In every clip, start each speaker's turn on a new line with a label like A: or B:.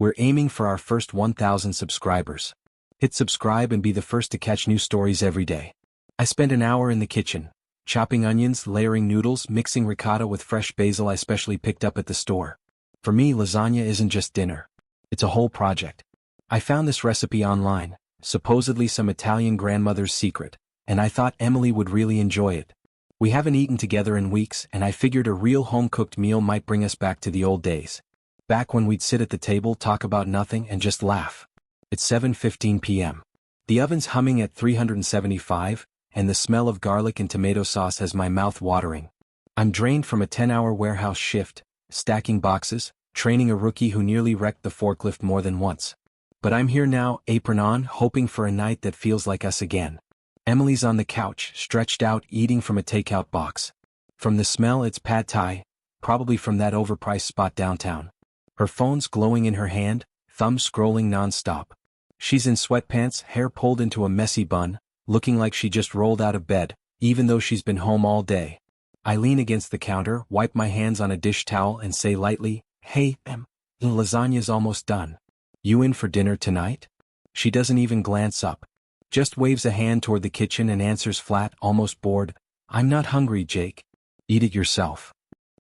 A: We're aiming for our first 1,000 subscribers. Hit subscribe and be the first to catch new stories every day. I spend an hour in the kitchen, chopping onions, layering noodles, mixing ricotta with fresh basil I specially picked up at the store. For me, lasagna isn't just dinner. It's a whole project. I found this recipe online, supposedly some Italian grandmother's secret, and I thought Emily would really enjoy it. We haven't eaten together in weeks, and I figured a real home-cooked meal might bring us back to the old days. Back when we'd sit at the table, talk about nothing, and just laugh. It's 7:15 p.m. The oven's humming at 375, and the smell of garlic and tomato sauce has my mouth watering. I'm drained from a 10-hour warehouse shift, stacking boxes, training a rookie who nearly wrecked the forklift more than once. But I'm here now, apron on, hoping for a night that feels like us again. Emily's on the couch, stretched out, eating from a takeout box. From the smell, it's pad thai, probably from that overpriced spot downtown. Her phone's glowing in her hand, thumb scrolling non-stop. She's in sweatpants, hair pulled into a messy bun, looking like she just rolled out of bed, even though she's been home all day. I lean against the counter, wipe my hands on a dish towel and say lightly, "Hey, Em, the lasagna's almost done. You in for dinner tonight?" She doesn't even glance up. Just waves a hand toward the kitchen and answers flat, almost bored, "I'm not hungry, Jake." "Eat it yourself."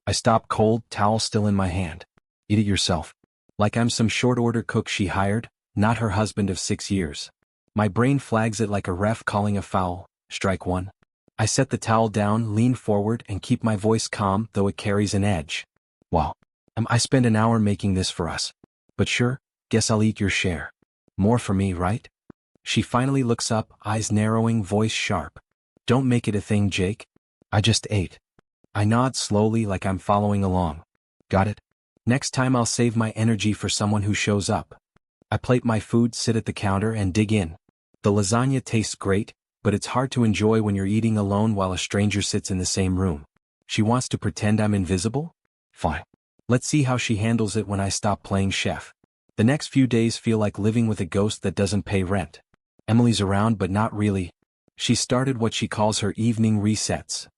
A: I stop cold, towel still in my hand. "Eat it yourself." Like I'm some short-order cook she hired, not her husband of 6 years. My brain flags it like a ref calling a foul, strike one. I set the towel down, lean forward, and keep my voice calm, though it carries an edge. "Wow. I spent an hour making this for us. But sure, guess I'll eat your share. More for me, right?" She finally looks up, eyes narrowing, voice sharp. "Don't make it a thing, Jake. I just ate." I nod slowly like I'm following along. "Got it? Next time I'll save my energy for someone who shows up." I plate my food, sit at the counter, and dig in. The lasagna tastes great, but it's hard to enjoy when you're eating alone while a stranger sits in the same room. She wants to pretend I'm invisible? Fine. Let's see how she handles it when I stop playing chef. The next few days feel like living with a ghost that doesn't pay rent. Emily's around, but not really. She started what she calls her evening resets.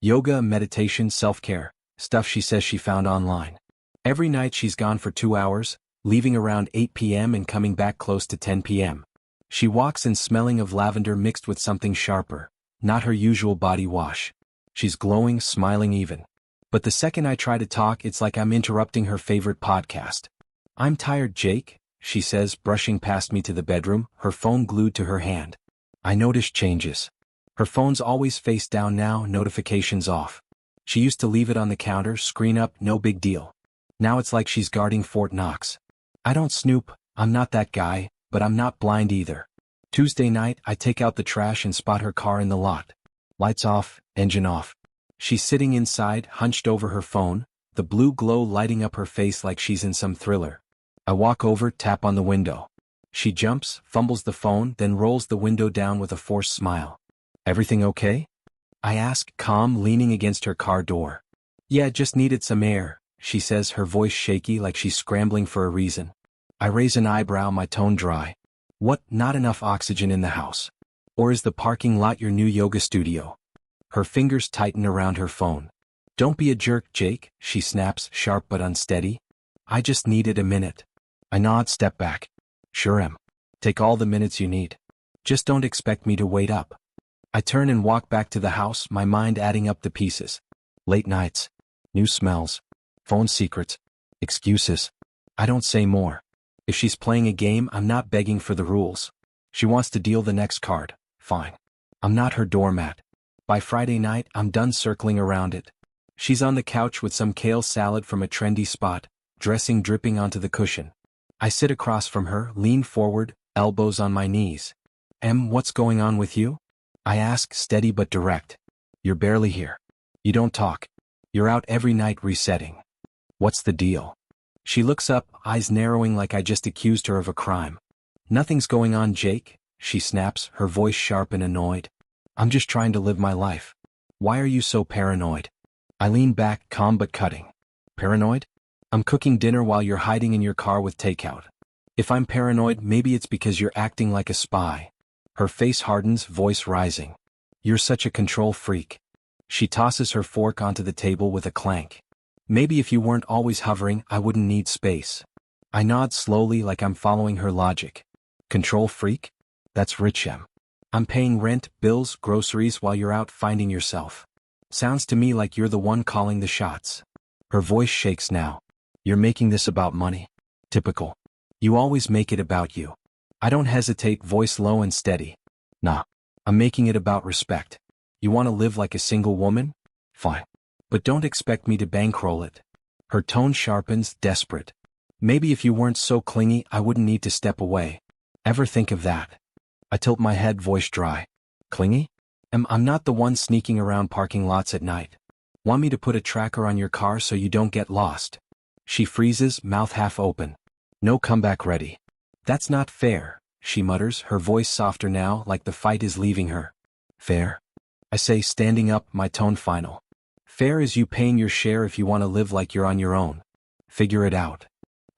A: Yoga, meditation, self-care, stuff she says she found online. Every night she's gone for 2 hours, leaving around 8 p.m. and coming back close to 10 p.m. She walks in smelling of lavender mixed with something sharper, not her usual body wash. She's glowing, smiling even. But the second I try to talk, it's like I'm interrupting her favorite podcast. "I'm tired, Jake," she says, brushing past me to the bedroom, her phone glued to her hand. I notice changes. Her phone's always face down now, notifications off. She used to leave it on the counter, screen up, no big deal. Now it's like she's guarding Fort Knox. I don't snoop, I'm not that guy, but I'm not blind either. Tuesday night, I take out the trash and spot her car in the lot. Lights off, engine off. She's sitting inside, hunched over her phone, the blue glow lighting up her face like she's in some thriller. I walk over, tap on the window. She jumps, fumbles the phone, then rolls the window down with a forced smile. "Everything okay?" I ask, calm, leaning against her car door. "Yeah, just needed some air," she says, her voice shaky like she's scrambling for a reason. I raise an eyebrow, my tone dry. "What, not enough oxygen in the house? Or is the parking lot your new yoga studio?" Her fingers tighten around her phone. "Don't be a jerk, Jake," she snaps, sharp but unsteady. "I just needed a minute." I nod, step back. "Sure am. Take all the minutes you need. Just don't expect me to wait up." I turn and walk back to the house, my mind adding up the pieces. Late nights. New smells. Phone secrets. Excuses. I don't say more. If she's playing a game, I'm not begging for the rules. She wants to deal the next card. Fine. I'm not her doormat. By Friday night, I'm done circling around it. She's on the couch with some kale salad from a trendy spot, dressing dripping onto the cushion. I sit across from her, lean forward, elbows on my knees. "Em, what's going on with you?" I ask, steady but direct. "You're barely here. You don't talk. You're out every night resetting. What's the deal?" She looks up, eyes narrowing like I just accused her of a crime. "Nothing's going on, Jake," she snaps, her voice sharp and annoyed. "I'm just trying to live my life. Why are you so paranoid?" I lean back, calm but cutting. "Paranoid? I'm cooking dinner while you're hiding in your car with takeout. If I'm paranoid, maybe it's because you're acting like a spy." Her face hardens, voice rising. "You're such a control freak." She tosses her fork onto the table with a clank. "Maybe if you weren't always hovering, I wouldn't need space." I nod slowly like I'm following her logic. Control freak? That's rich em. I'm paying rent, bills, groceries while you're out finding yourself. Sounds to me like you're the one calling the shots. Her voice shakes now. You're making this about money. Typical. You always make it about you. I don't hesitate, voice low and steady. Nah. I'm making it about respect. You want to live like a single woman? Fine. But don't expect me to bankroll it. Her tone sharpens, desperate. Maybe if you weren't so clingy, I wouldn't need to step away. Ever think of that? I tilt my head, voice dry. Clingy? I'm not the one sneaking around parking lots at night. Want me to put a tracker on your car so you don't get lost? She freezes, mouth half open. No comeback ready. That's not fair, she mutters, her voice softer now, like the fight is leaving her. Fair? I say, standing up, my tone final. Fair is you paying your share if you want to live like you're on your own. Figure it out.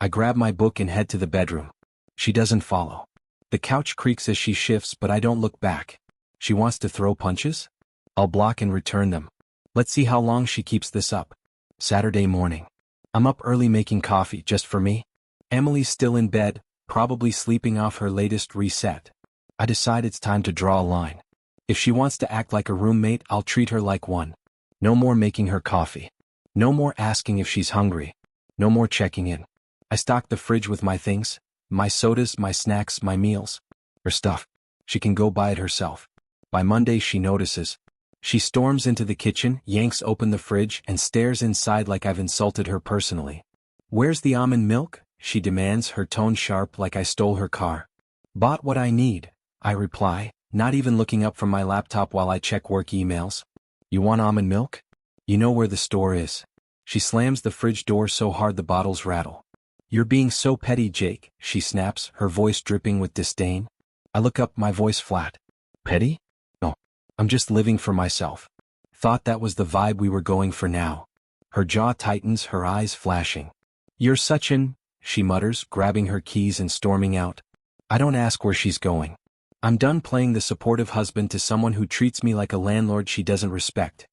A: I grab my book and head to the bedroom. She doesn't follow. The couch creaks as she shifts, but I don't look back. She wants to throw punches? I'll block and return them. Let's see how long she keeps this up. Saturday morning. I'm up early making coffee just for me. Emily's still in bed, probably sleeping off her latest reset. I decide it's time to draw a line. If she wants to act like a roommate, I'll treat her like one. No more making her coffee. No more asking if she's hungry. No more checking in. I stock the fridge with my things, my sodas, my snacks, my meals. Her stuff. She can go buy it herself. By Monday she notices. She storms into the kitchen, yanks open the fridge, and stares inside like I've insulted her personally. Where's the almond milk? She demands, her tone sharp like I stole her car. Bought what I need, I reply, not even looking up from my laptop while I check work emails. You want almond milk? You know where the store is. She slams the fridge door so hard the bottles rattle. You're being so petty, Jake, she snaps, her voice dripping with disdain. I look up, my voice flat. Petty? No. I'm just living for myself. Thought that was the vibe we were going for now. Her jaw tightens, her eyes flashing. You're such an... she mutters, grabbing her keys and storming out. I don't ask where she's going. I'm done playing the supportive husband to someone who treats me like a landlord she doesn't respect.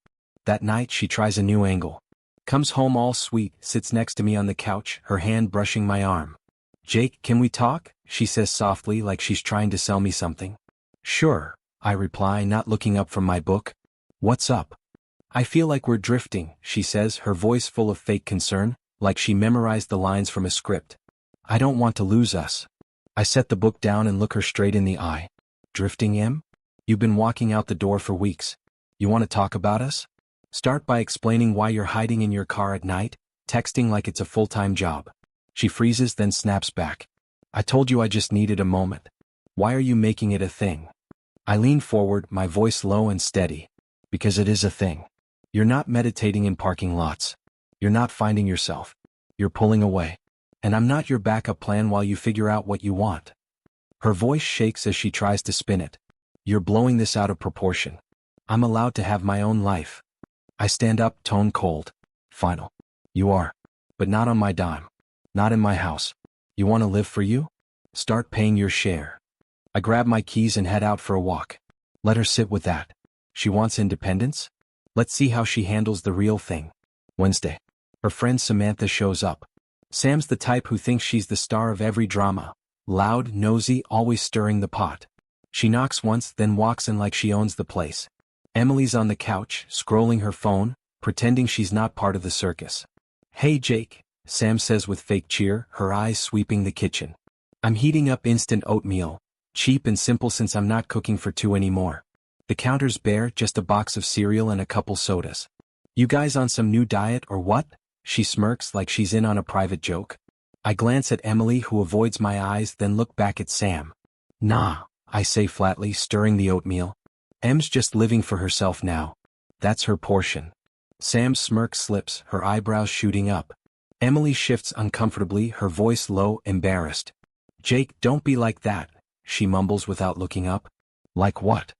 A: That night she tries a new angle. Comes home all sweet, sits next to me on the couch, her hand brushing my arm. Jake, can we talk? She says softly like she's trying to sell me something. Sure, I reply, not looking up from my book. What's up? I feel like we're drifting, she says, her voice full of fake concern, like she memorized the lines from a script. I don't want to lose us. I set the book down and look her straight in the eye. Drifting, Em? You've been walking out the door for weeks. You want to talk about us? Start by explaining why you're hiding in your car at night, texting like it's a full-time job. She freezes, then snaps back. I told you I just needed a moment. Why are you making it a thing? I lean forward, my voice low and steady. Because it is a thing. You're not meditating in parking lots. You're not finding yourself. You're pulling away. And I'm not your backup plan while you figure out what you want. Her voice shakes as she tries to spin it. You're blowing this out of proportion. I'm allowed to have my own life. I stand up, tone cold. Final. You are. But not on my dime. Not in my house. You want to live for you? Start paying your share. I grab my keys and head out for a walk. Let her sit with that. She wants independence? Let's see how she handles the real thing. Wednesday. Her friend Samantha shows up. Sam's the type who thinks she's the star of every drama. Loud, nosy, always stirring the pot. She knocks once, then walks in like she owns the place. Emily's on the couch, scrolling her phone, pretending she's not part of the circus. Hey Jake, Sam says with fake cheer, her eyes sweeping the kitchen. I'm heating up instant oatmeal, cheap and simple since I'm not cooking for two anymore. The counter's bare, just a box of cereal and a couple sodas. You guys on some new diet or what? She smirks like she's in on a private joke. I glance at Emily, who avoids my eyes, then look back at Sam. Nah, I say flatly, stirring the oatmeal. Em's just living for herself now. That's her portion. Sam's smirk slips, her eyebrows shooting up. Emily shifts uncomfortably, her voice low, embarrassed. Jake, don't be like that, she mumbles without looking up. Like what?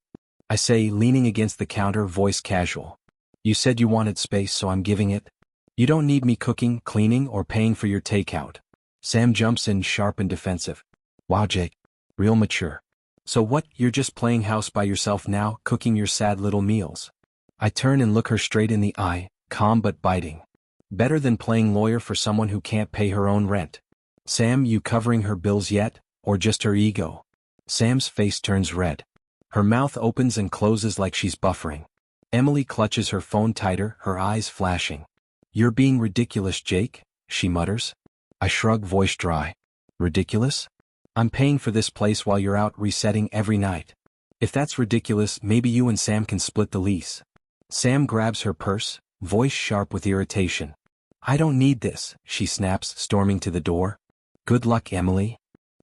A: I say, leaning against the counter, voice casual. You said you wanted space, so I'm giving it. You don't need me cooking, cleaning, or paying for your takeout. Sam jumps in, sharp and defensive. Wow, Jake. Real mature. So what, you're just playing house by yourself now, cooking your sad little meals? I turn and look her straight in the eye, calm but biting. Better than playing lawyer for someone who can't pay her own rent. Sam, you covering her bills yet, or just her ego? Sam's face turns red. Her mouth opens and closes like she's buffering. Emily clutches her phone tighter, her eyes flashing. You're being ridiculous, Jake, she mutters. I shrug, voice dry. Ridiculous? I'm paying for this place while you're out resetting every night. If that's ridiculous, maybe you and Sam can split the lease. Sam grabs her purse, voice sharp with irritation. I don't need this, she snaps, storming to the door. Good luck, Emily.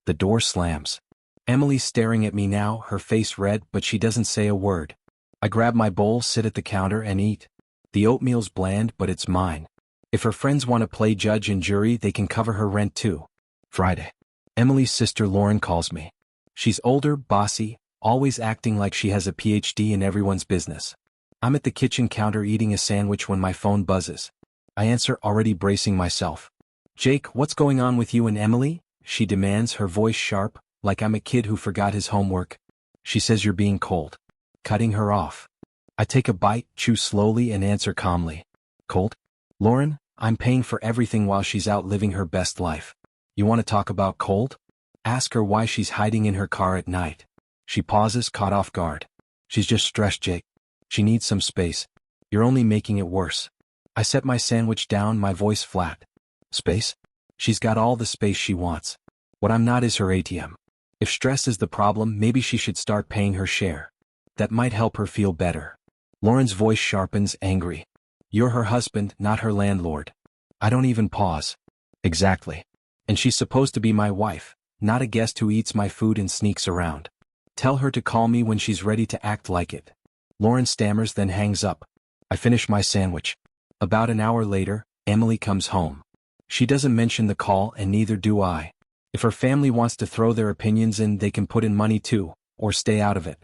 A: The door slams. Emily's staring at me now, her face red, but she doesn't say a word. I grab my bowl, sit at the counter, and eat. The oatmeal's bland, but it's mine. If her friends want to play judge and jury, they can cover her rent too. Friday. Emily's sister Lauren calls me. She's older, bossy, always acting like she has a PhD in everyone's business. I'm at the kitchen counter eating a sandwich when my phone buzzes. I answer, already bracing myself. Jake, what's going on with you and Emily? She demands, her voice sharp, like I'm a kid who forgot his homework. She says you're being cold. Cutting her off. I take a bite, chew slowly, and answer calmly. Cold? Lauren, I'm paying for everything while she's out living her best life. You want to talk about cold? Ask her why she's hiding in her car at night. She pauses, caught off guard. She's just stressed, Jake. She needs some space. You're only making it worse. I set my sandwich down, my voice flat. Space? She's got all the space she wants. What I'm not is her ATM. If stress is the problem, maybe she should start paying her share. That might help her feel better. Lauren's voice sharpens, angry. You're her husband, not her landlord. I don't even pause. Exactly. And she's supposed to be my wife, not a guest who eats my food and sneaks around. Tell her to call me when she's ready to act like it. Lauren stammers, then hangs up. I finish my sandwich. About an hour later, Emily comes home. She doesn't mention the call, and neither do I. If her family wants to throw their opinions in, they can put in money too, or stay out of it.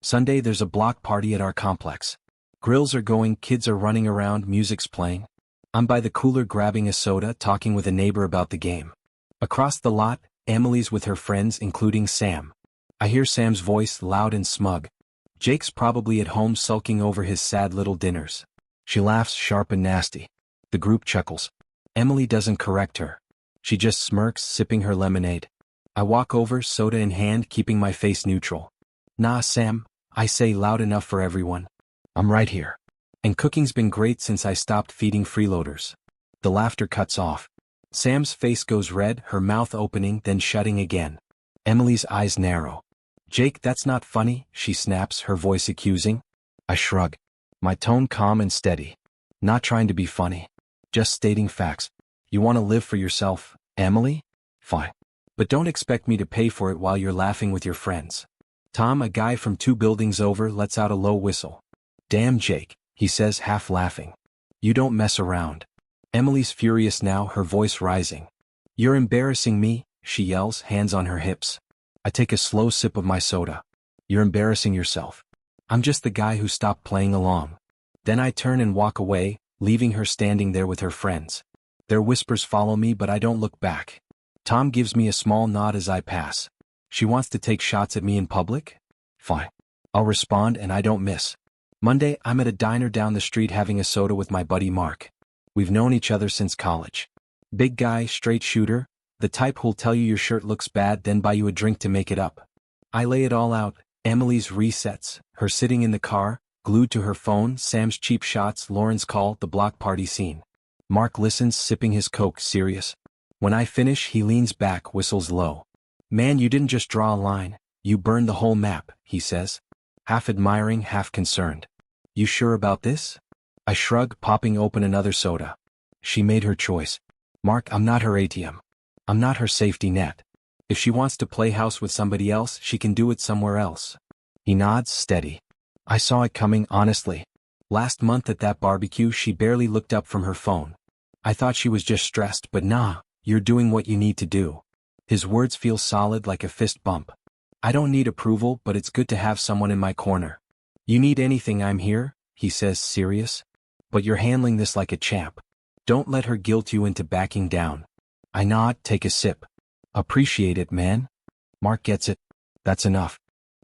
A: Sunday there's a block party at our complex. Grills are going, kids are running around, music's playing. I'm by the cooler grabbing a soda, talking with a neighbor about the game. Across the lot, Emily's with her friends, including Sam. I hear Sam's voice, loud and smug. Jake's probably at home sulking over his sad little dinners. She laughs, sharp and nasty. The group chuckles. Emily doesn't correct her. She just smirks, sipping her lemonade. I walk over, soda in hand, keeping my face neutral. Nah, Sam, I say loud enough for everyone. I'm right here. And cooking's been great since I stopped feeding freeloaders. The laughter cuts off. Sam's face goes red, her mouth opening, then shutting again. Emily's eyes narrow. Jake, that's not funny, she snaps, her voice accusing. I shrug. My tone calm and steady. Not trying to be funny. Just stating facts. You want to live for yourself, Emily? Fine. But don't expect me to pay for it while you're laughing with your friends. Tom, a guy from 2 buildings over, lets out a low whistle. Damn, Jake, he says, half laughing. You don't mess around. Emily's furious now, her voice rising. You're embarrassing me, she yells, hands on her hips. I take a slow sip of my soda. You're embarrassing yourself. I'm just the guy who stopped playing along. Then I turn and walk away, leaving her standing there with her friends. Their whispers follow me, but I don't look back. Tom gives me a small nod as I pass. She wants to take shots at me in public? Fine. I'll respond, and I don't miss. Monday, I'm at a diner down the street having a soda with my buddy Mark. We've known each other since college. Big guy, straight shooter, the type who'll tell you your shirt looks bad then buy you a drink to make it up. I lay it all out. Emily's resets, her sitting in the car, glued to her phone, Sam's cheap shots, Lauren's call, the block party scene. Mark listens, sipping his Coke, serious. When I finish, he leans back, whistles low. Man, you didn't just draw a line, you burned the whole map, he says. Half admiring, half concerned. You sure about this? I shrug, popping open another soda. She made her choice. Mark, I'm not her ATM. I'm not her safety net. If she wants to play house with somebody else, she can do it somewhere else. He nods, steady. I saw it coming, honestly. Last month at that barbecue, she barely looked up from her phone. I thought she was just stressed, but nah, you're doing what you need to do. His words feel solid, like a fist bump. I don't need approval, but it's good to have someone in my corner. You need anything, I'm here, he says, serious. But you're handling this like a champ. Don't let her guilt you into backing down. I nod, take a sip. Appreciate it, man. Mark gets it. That's enough.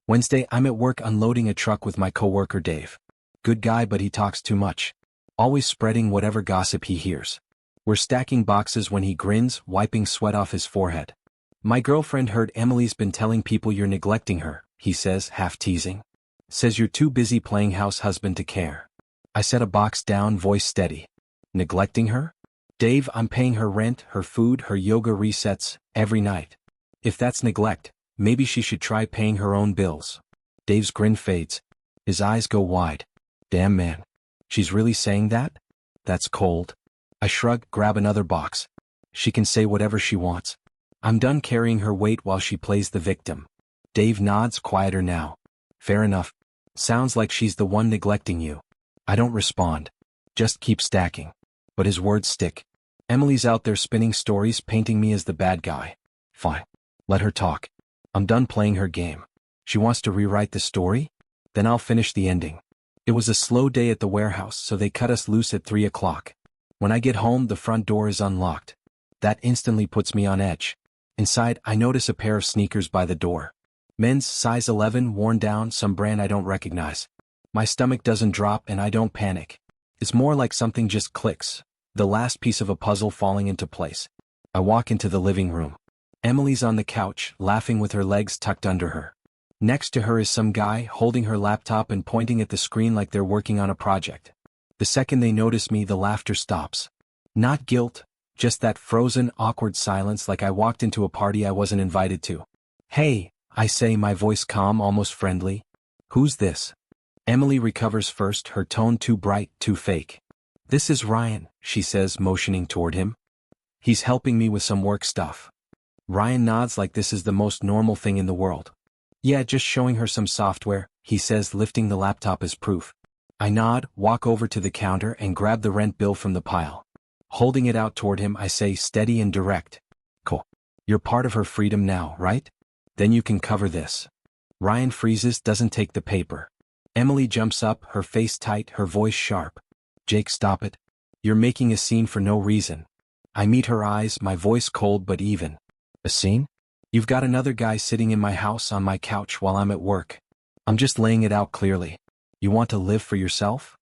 A: Wednesday, I'm at work unloading a truck with my coworker Dave. Good guy, but he talks too much. Always spreading whatever gossip he hears. We're stacking boxes when he grins, wiping sweat off his forehead. My girlfriend heard Emily's been telling people you're neglecting her, he says, half teasing. Says you're too busy playing house husband to care. I set a box down, voice steady. Neglecting her? Dave, I'm paying her rent, her food, her yoga resets, every night. If that's neglect, maybe she should try paying her own bills. Dave's grin fades. His eyes go wide. Damn man. She's really saying that? That's cold. I shrug, grab another box. She can say whatever she wants. I'm done carrying her weight while she plays the victim. Dave nods, quieter now. Fair enough. Sounds like she's the one neglecting you. I don't respond. Just keep stacking. But his words stick. Emily's out there spinning stories, painting me as the bad guy. Fine. Let her talk. I'm done playing her game. She wants to rewrite the story? Then I'll finish the ending. It was a slow day at the warehouse, so they cut us loose at 3 o'clock. When I get home, the front door is unlocked. That instantly puts me on edge. Inside, I notice a pair of sneakers by the door. Men's, size 11, worn down, some brand I don't recognize. My stomach doesn't drop and I don't panic. It's more like something just clicks. The last piece of a puzzle falling into place. I walk into the living room. Emily's on the couch, laughing with her legs tucked under her. Next to her is some guy holding her laptop and pointing at the screen like they're working on a project. The second they notice me, the laughter stops. Not guilt, just that frozen, awkward silence like I walked into a party I wasn't invited to. Hey, I say, my voice calm, almost friendly. Who's this? Emily recovers first, her tone too bright, too fake. This is Ryan, she says, motioning toward him. He's helping me with some work stuff. Ryan nods like this is the most normal thing in the world. Yeah, just showing her some software, he says, lifting the laptop as proof. I nod, walk over to the counter and grab the rent bill from the pile. Holding it out toward him, I say, steady and direct. Cool. You're part of her freedom now, right? Then you can cover this. Ryan freezes, doesn't take the paper. Emily jumps up, her face tight, her voice sharp. Jake, stop it. You're making a scene for no reason. I meet her eyes, my voice cold but even. A scene? You've got another guy sitting in my house on my couch while I'm at work. I'm just laying it out clearly. You want to live for yourself?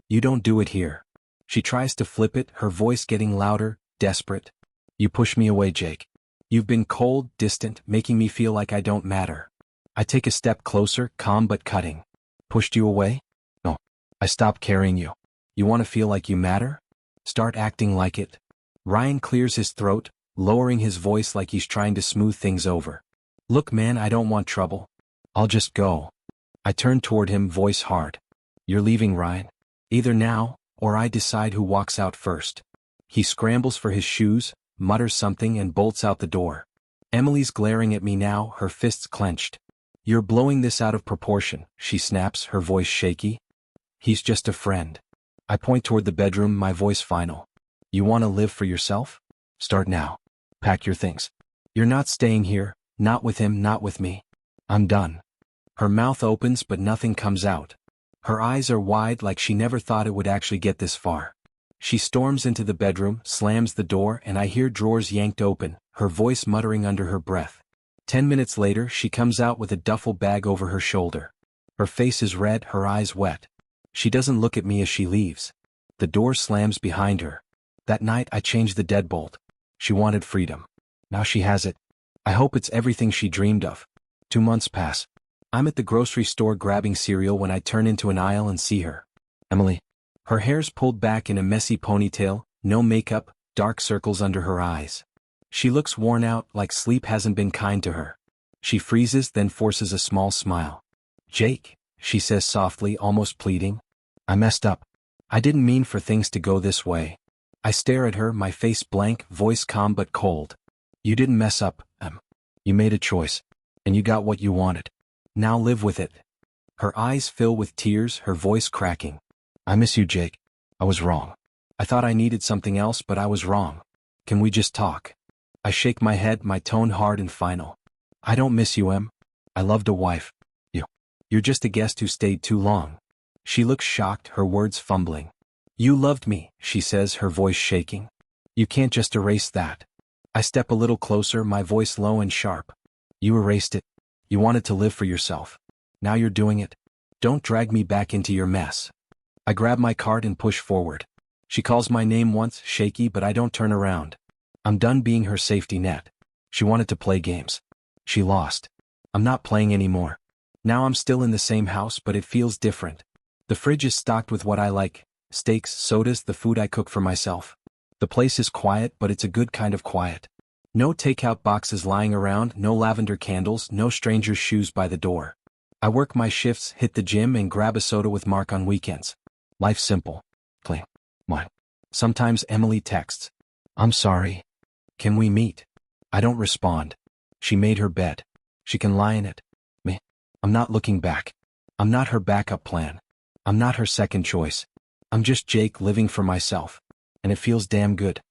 A: You don't do it here. She tries to flip it, her voice getting louder, desperate. You push me away, Jake. You've been cold, distant, making me feel like I don't matter. I take a step closer, calm but cutting. Pushed you away? No. I stopped carrying you. You want to feel like you matter? Start acting like it. Ryan clears his throat, lowering his voice like he's trying to smooth things over. Look man, I don't want trouble. I'll just go. I turn toward him, voice hard. You're leaving, Ryan. Either now, or I decide who walks out first. He scrambles for his shoes, mutters something and bolts out the door. Emily's glaring at me now, her fists clenched. You're blowing this out of proportion, she snaps, her voice shaky. He's just a friend. I point toward the bedroom, my voice final. You want to live for yourself? Start now. Pack your things. You're not staying here, not with him, not with me. I'm done. Her mouth opens but nothing comes out. Her eyes are wide like she never thought it would actually get this far. She storms into the bedroom, slams the door, and I hear drawers yanked open, her voice muttering under her breath. 10 minutes later, she comes out with a duffel bag over her shoulder. Her face is red, her eyes wet. She doesn't look at me as she leaves. The door slams behind her. That night I changed the deadbolt. She wanted freedom. Now she has it. I hope it's everything she dreamed of. 2 months pass. I'm at the grocery store grabbing cereal when I turn into an aisle and see her. Emily. Her hair's pulled back in a messy ponytail, no makeup, dark circles under her eyes. She looks worn out, like sleep hasn't been kind to her. She freezes, then forces a small smile. Jake, she says softly, almost pleading. I messed up. I didn't mean for things to go this way. I stare at her, my face blank, voice calm but cold. You didn't mess up, You made a choice. And you got what you wanted. Now live with it. Her eyes fill with tears, her voice cracking. I miss you, Jake. I was wrong. I thought I needed something else, but I was wrong. Can we just talk? I shake my head, my tone hard and final. I don't miss you, Em. I loved a wife. You're just a guest who stayed too long. She looks shocked, her words fumbling. You loved me, she says, her voice shaking. You can't just erase that. I step a little closer, my voice low and sharp. You erased it. You wanted to live for yourself. Now you're doing it. Don't drag me back into your mess. I grab my cart and push forward. She calls my name once, shaky, but I don't turn around. I'm done being her safety net. She wanted to play games. She lost. I'm not playing anymore. Now I'm still in the same house, but it feels different. The fridge is stocked with what I like: steaks, sodas, the food I cook for myself. The place is quiet, but it's a good kind of quiet. No takeout boxes lying around, no lavender candles, no strangers' shoes by the door. I work my shifts, hit the gym, and grab a soda with Mark on weekends. Life's simple. Clean. What? Sometimes Emily texts, "I'm sorry. Can we meet?" I don't respond. She made her bed. She can lie in it. Me. I'm not looking back. I'm not her backup plan. I'm not her second choice. I'm just Jake living for myself. And it feels damn good.